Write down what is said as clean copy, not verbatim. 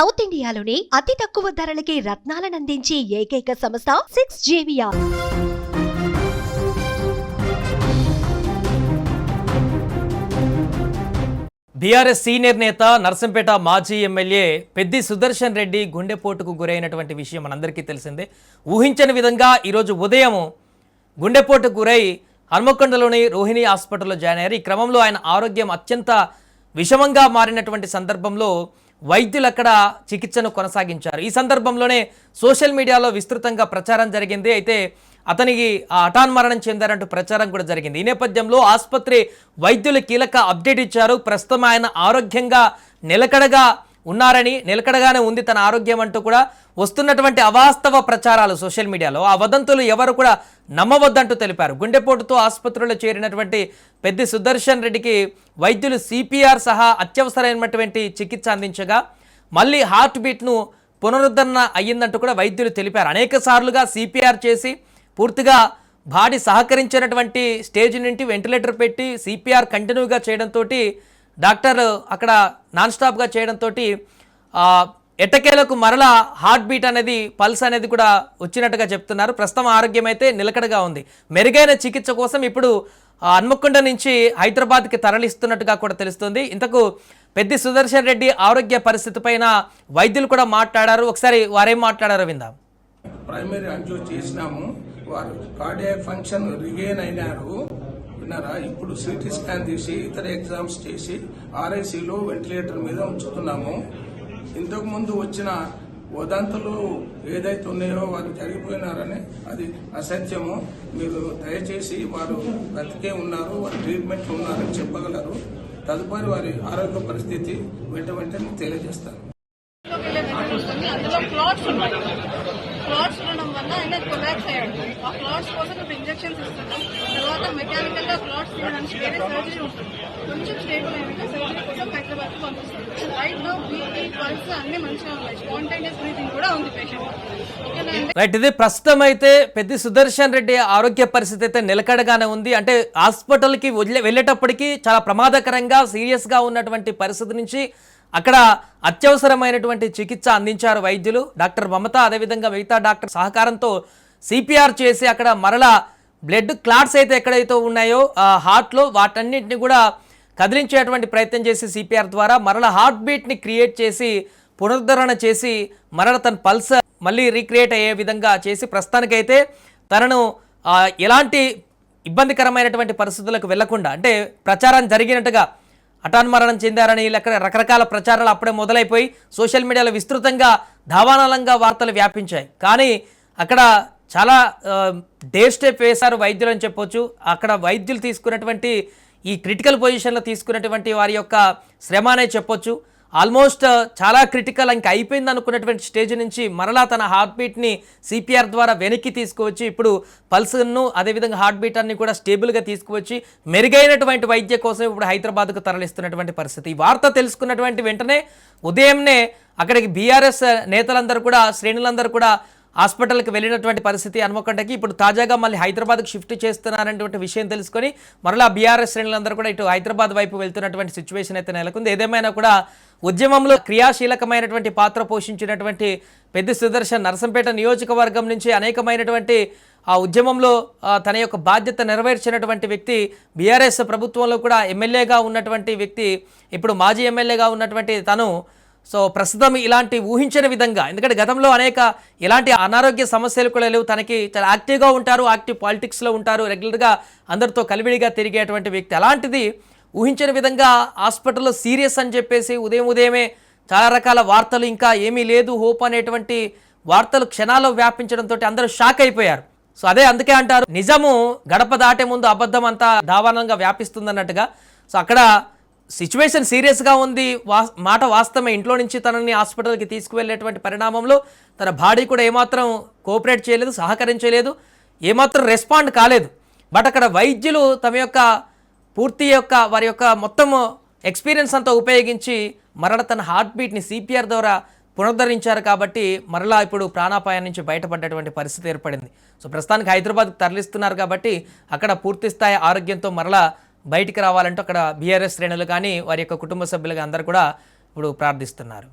South ఇండియాలోని అతి తక్కువ ధరలకి రత్నాలనందించే ఏకైక సంస్థ 6JVR. బీఆర్ఎస్ సీనియర్ నేత నర్సంపేట మాజీ ఎమ్మెల్యే పెద్ది సుదర్శన్ రెడ్డి గుండెపోటుకు గురైనటువంటి విషయం మనందరికీ తెలిసిందే. ఊహించని విధంగా ఈరోజు ఉదయం గుండెపోటుకు గురై హన్మకొండలోని రోహిణి హాస్పిటల్లో జాయిన్ అయ్యారు. ఈ క్రమంలో ఆయన ఆరోగ్యం అత్యంత విషమంగా మారినటువంటి సందర్భంలో వైద్యులు అక్కడ చికిత్సను కొనసాగించారు. ఈ సందర్భంలోనే సోషల్ మీడియాలో విస్తృతంగా ప్రచారం జరిగింది. అయితే అతనికి హఠాన్ మరణం చెందారంటూ ప్రచారం కూడా జరిగింది. ఈ నేపథ్యంలో ఆసుపత్రి వైద్యులు కీలక అప్డేట్ ఇచ్చారు. ప్రస్తుతం ఆయన ఆరోగ్యంగా నిలకడగా ఉన్నారని, నిలకడగానే ఉంది తన ఆరోగ్యం అంటూ కూడా వస్తున్నటువంటి అవాస్తవ ప్రచారాలు సోషల్ మీడియాలో ఆ వదంతులు ఎవరు కూడా నమ్మవద్దంటూ తెలిపారు. గుండెపోటుతో ఆసుపత్రిలో చేరినటువంటి పెద్ది సుదర్శన్ రెడ్డికి వైద్యులు సిపిఆర్ సహా అత్యవసరమైనటువంటి చికిత్స అందించగా మళ్ళీ హార్ట్ బీట్ను పునరుద్ధరణ అయ్యిందంటూ కూడా వైద్యులు తెలిపారు. అనేక సార్లుగా సిపిఆర్ చేసి పూర్తిగా బాడీ సహకరించినటువంటి స్టేజ్ నుండి వెంటిలేటర్ పెట్టి సిపిఆర్ కంటిన్యూగా చేయడంతో డాక్టర్ అక్కడ నాన్ స్టాప్గా చేయడంతో ఎట్టకేలకు మరలా హార్ట్ బీట్ అనేది పల్స్ అనేది కూడా వచ్చినట్టుగా చెప్తున్నారు. ప్రస్తుతం ఆరోగ్యం అయితే నిలకడగా ఉంది. మెరుగైన చికిత్స కోసం ఇప్పుడు హన్మకొండ నుంచి హైదరాబాద్కి తరలిస్తున్నట్టుగా కూడా తెలుస్తుంది. ఇంతకు పెద్ది సుదర్శన్ రెడ్డి ఆరోగ్య పరిస్థితి పైన వైద్యులు కూడా మాట్లాడారు. ఒకసారి వారేం మాట్లాడారో విందాం. ప్రైమరీ అంజో చేసినాము, వారు కార్డియాక్ ఫంక్షన్ రిగైన్ అయినారు విన్నారా. ఇప్పుడు సిటీ స్కాన్ తీసి ఇతర ఎగ్జామ్స్ చేసి ఆర్ఐసీలో వెంటిలేటర్ మీద ఉంచుతున్నాము. ఇంతకు ముందు వచ్చిన వదంతులు ఏదైతే ఉన్నాయో వారు జరిగిపోయినారని అది అసత్యము. మీరు దయచేసి వారు బ్రతికే ఉన్నారు, వారు ట్రీట్మెంట్ ఉన్నారని చెప్పగలరు. తదుపరి వారి ఆరోగ్య పరిస్థితి వెంటనే తెలియజేస్తారు. క్లాట్స్ ఉండడం వల్ల ఆయన కొలాప్స్ అయ్యాడు. ఆ క్లాట్స్ కోసం ఇప్పుడు ఇంజెక్షన్స్ ఇస్తున్నాం. తర్వాత మెకానికల్ గా క్లాట్స్ తీయడానికి వేరే సర్జరీ ఉంటుంది. కొంచెం స్టేబుల్ అయినాక సర్జరీ కోసం హైదరాబాద్ కి పంపిస్తాం. రైట్ నౌ బీపీ పల్స్ అన్ని మంచిగా ఉన్నాయి. స్పాంటేనియస్ బ్రీతింగ్ కూడా ఉంది పేషెంట్. రైట్, ఇది ప్రస్తుతం అయితే పెద్ది సుదర్శన్ రెడ్డి ఆరోగ్య పరిస్థితి అయితే నిలకడగానే ఉంది. అంటే హాస్పిటల్కి వెళ్ళేటప్పటికి చాలా ప్రమాదకరంగా సీరియస్ గా ఉన్నటువంటి పరిస్థితి నుంచి అక్కడ అత్యవసరమైనటువంటి చికిత్స అందించారు వైద్యులు. డాక్టర్ మమత అదేవిధంగా మిగతా డాక్టర్ సహకారంతో సిపిఆర్ చేసి అక్కడ మరలా బ్లడ్ క్లాట్స్ అయితే ఎక్కడైతే ఉన్నాయో హార్ట్లో వాటన్నింటినీ కూడా కదిలించేటువంటి ప్రయత్నం చేసి సిపిఆర్ ద్వారా మరలా హార్ట్ బీట్ని క్రియేట్ చేసి పునరుద్ధరణ చేసి మరల తన పల్స్ మళ్ళీ రీక్రియేట్ అయ్యే విధంగా చేసి ప్రస్తుతానికైతే తనను ఎలాంటి ఇబ్బందికరమైనటువంటి పరిస్థితులకు వెళ్లకుండా, అంటే ప్రచారం జరిగినట్టుగా హఠాన్ మరణం చెందారని రకరకాల ప్రచారాలు అప్పుడే మొదలైపోయి సోషల్ మీడియాలో విస్తృతంగా ధావానలంగా వార్తలు వ్యాపించాయి. కానీ అక్కడ చాలా డే స్టెప్ వేశారు వైద్యులు అని చెప్పొచ్చు. అక్కడ వైద్యులు తీసుకున్నటువంటి ఈ క్రిటికల్ పొజిషన్లో తీసుకున్నటువంటి వారి యొక్క శ్రమ అనే చెప్పొచ్చు. ఆల్మోస్ట్ చాలా క్రిటికల్ ఇంకా అయిపోయింది అనుకున్నటువంటి స్టేజ్ నుంచి మరలా తన హార్ట్ బీట్ని సిపిఆర్ ద్వారా వెనక్కి తీసుకువచ్చి ఇప్పుడు పల్స్ను అదేవిధంగా హార్ట్ బీట్ అన్ని కూడా స్టేబుల్గా తీసుకువచ్చి మెరుగైనటువంటి వైద్య కోసం ఇప్పుడు హైదరాబాద్కు తరలిస్తున్నటువంటి పరిస్థితి. ఈ వార్త తెలుసుకున్నటువంటి వెంటనే ఉదయంనే అక్కడికి బీఆర్ఎస్ నేతలందరూ కూడా శ్రేణులందరూ కూడా హాస్పిటల్కి వెళ్ళినటువంటి పరిస్థితి హన్మకొండకి. ఇప్పుడు తాజాగా మళ్ళీ హైదరాబాద్కి షిఫ్ట్ చేస్తున్నారనేటువంటి విషయం తెలుసుకొని మరలా బీఆర్ఎస్ శ్రేణులందరూ కూడా ఇటు హైదరాబాద్ వైపు వెళ్తున్నటువంటి సిచ్యువేషన్ అయితే నెలకొంది. ఏదేమైనా కూడా ఉద్యమంలో క్రియాశీలకమైనటువంటి పాత్ర పోషించినటువంటి పెద్ది సుదర్శన్ నర్సంపేట నియోజకవర్గం నుంచి అనేకమైనటువంటి ఆ ఉద్యమంలో తన యొక్క బాధ్యత నెరవేర్చినటువంటి వ్యక్తి, బీఆర్ఎస్ ప్రభుత్వంలో కూడా ఎమ్మెల్యేగా ఉన్నటువంటి వ్యక్తి, ఇప్పుడు మాజీ ఎమ్మెల్యేగా ఉన్నటువంటి తను ప్రస్తుతం ఇలాంటి ఊహించని విధంగా, ఎందుకంటే గతంలో అనేక ఇలాంటి అనారోగ్య సమస్యలు కూడా లేవు. తనకి చాలా యాక్టివ్గా ఉంటారు, యాక్టివ్ పాలిటిక్స్లో ఉంటారు, రెగ్యులర్గా అందరితో కలివిడిగా తిరిగేటువంటి వ్యక్తి. అలాంటిది ఊహించని విధంగా హాస్పిటల్లో సీరియస్ అని చెప్పేసి ఉదయమే చాలా రకాల వార్తలు, ఇంకా ఏమీ లేదు హోప్ అనేటువంటి వార్తలు క్షణాల్లో వ్యాపించడంతో అందరూ షాక్ అయిపోయారు. అందుకే అంటారు, నిజము గడప దాటే ముందు అబద్ధం అంతా దావానంగా వ్యాపిస్తుందన్నట్టుగా. అక్కడ సిచ్యువేషన్ సీరియస్గా ఉంది, మాట వాస్తవమే. ఇంట్లో నుంచి తనని హాస్పిటల్కి తీసుకువెళ్ళేటువంటి పరిణామంలో తన బాడీ కూడా ఏమాత్రం కోఆపరేట్ చేయలేదు, సహకరించలేదు, ఏమాత్రం రెస్పాండ్ కాలేదు. బట్ అక్కడ వైద్యులు తమ యొక్క వారి యొక్క మొత్తం ఎక్స్పీరియన్స్ అంతా ఉపయోగించి మరల తన హార్ట్ బీట్ని సిపిఆర్ ద్వారా పునరుద్ధరించారు. కాబట్టి మరలా ఇప్పుడు ప్రాణాపాయం నుంచి బయటపడ్డటువంటి పరిస్థితి ఏర్పడింది. ప్రస్తుతానికి హైదరాబాద్కి తరలిస్తున్నారు కాబట్టి అక్కడ పూర్తిస్థాయి ఆరోగ్యంతో మరలా బయటికి రావాలంటూ అక్కడ బీఆర్ఎస్ శ్రేణులు కానీ వారి యొక్క కుటుంబ సభ్యులుగా అందరూ కూడా ఇప్పుడు ప్రార్థిస్తున్నారు.